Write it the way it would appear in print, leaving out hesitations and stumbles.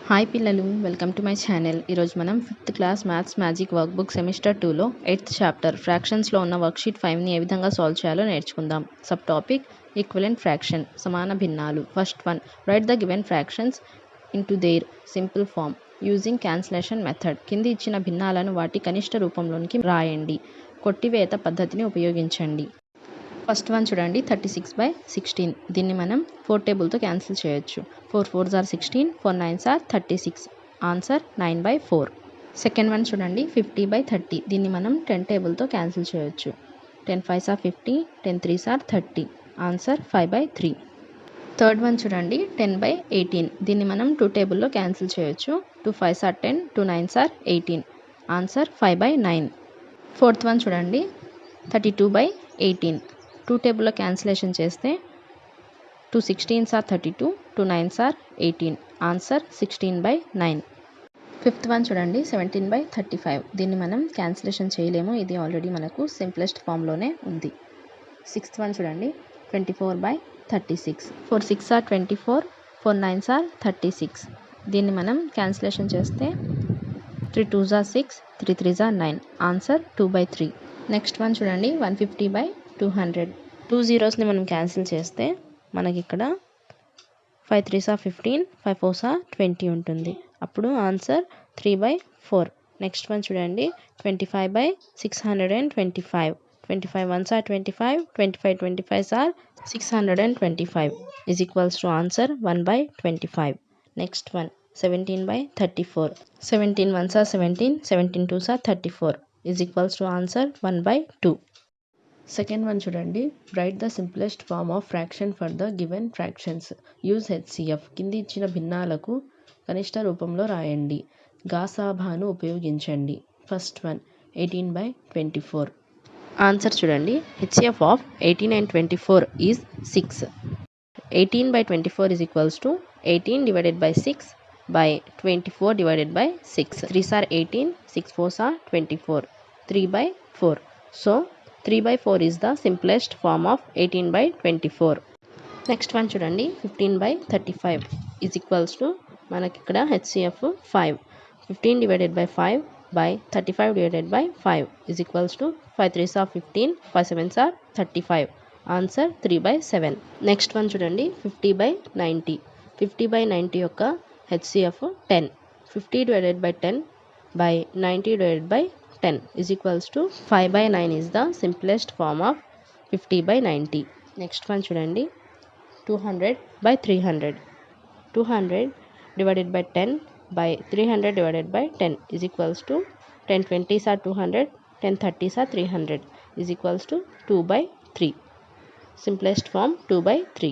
Hi పిల్లలు, welcome to my channel. ఈరోజు మనం 5th class maths magic work book semester 2లో 8th చాప్టర్ ఫ్రాక్షన్స్లో ఉన్న వర్క్షీట్ 5ని ఏ విధంగా సాల్వ్ చేయాలో నేర్చుకుందాం. సబ్ టాపిక్ ఈక్వలెంట్ ఫ్రాక్షన్, సమాన భిన్నాలు. First one, write the given fractions into their simple form using cancellation method. కింది ఇచ్చిన భిన్నాలను వాటి కనిష్ట రూపంలోనికి రాయండి. కొట్టివేత పద్ధతిని ఉపయోగించండి. ఫస్ట్ వన్ చూడండి, 36/16. దీన్ని మనం 4 టేబుల్తో క్యాన్సిల్ చేయొచ్చు. 4 4s are 16, 4 9s are 36. Answer 9/4. Second one చూడండి, 50/30. దీన్ని మనం 10 టేబుల్తో క్యాన్సిల్ చేయొచ్చు. 10 5s are 50, 10 3s are 30. Answer 5/3. Third one చూడండి, 10/18. దీన్ని మనం 2 టేబుల్లో క్యాన్సిల్ చేయొచ్చు. 2 5s are 10, 2 9s are 18. Answer 5/9. Fourth one చూడండి, 32/18. 2 టేబుల్లో క్యాన్సిలేషన్ చేస్తే 2 16s are 32, 2 9s are 18. Answer 16/9. Fifth one చూడండి, 17/35. దీన్ని మనం క్యాన్సిలేషన్ చేయలేము, ఇది ఆల్రెడీ మనకు సింప్లెస్ట్ ఫామ్లోనే ఉంది. సిక్స్త్ వన్ చూడండి, 24/36. 4 6s are 24, 4 9s are 36. దీన్ని మనం క్యాన్సిలేషన్ చేస్తే 3 2s are 6, 3 3s are 9. Answer 2/3. Next one చూడండి, 150/200. 2 zeros మనం క్యాన్సిల్ చేస్తే మనకి ఇక్కడ 5 3s are 15, 5 4s are 20 ఉంటుంది. అప్పుడు ఆన్సర్ 3/4. నెక్స్ట్ వన్ చూడండి, 25/625. 25 1s are 25, 25 25s are 625 is equals to answer 1/25. Next one 17/34. 17 1s are 17, 17 2s are 34 is equals to answer 1/2. Second one చూడండి, write the simplest form of fraction for the given fractions use HCF. కింది ఇచ్చిన భిన్నాలకు కనిష్ట రూపంలో రాయండి. గాసాబాను ఉపయోగించండి. First one 18/24. Answer చూడండి, HCF of 18 and 24 is 6. 18/24 is equals to 18 divided by 6 by 24 divided by 6. 3s are 18, 6 4s are 24, 3/4. So 3/4 is the simplest form of 18/24. Next one చూడండి, 15/35 is equals to మనకి ఇక్కడ HCF 5. 15 divided by 5 by 35 divided by 5 is equals to 5 3s are 15, 5 7s are 35. Answer 3/7. Next one చూడండి, 50/90. 50/90 యొక్క HCF 10. 50 divided by 10 by 90 divided by 10 is equals to 5/9 is the simplest form of 50/90. Next one చూడండి, 200/300. 200 divided by 10 by 300 divided by 10 is equals to 10 20s are 200, 10 30s are 300 is equals to 2/3. Simplest form 2/3.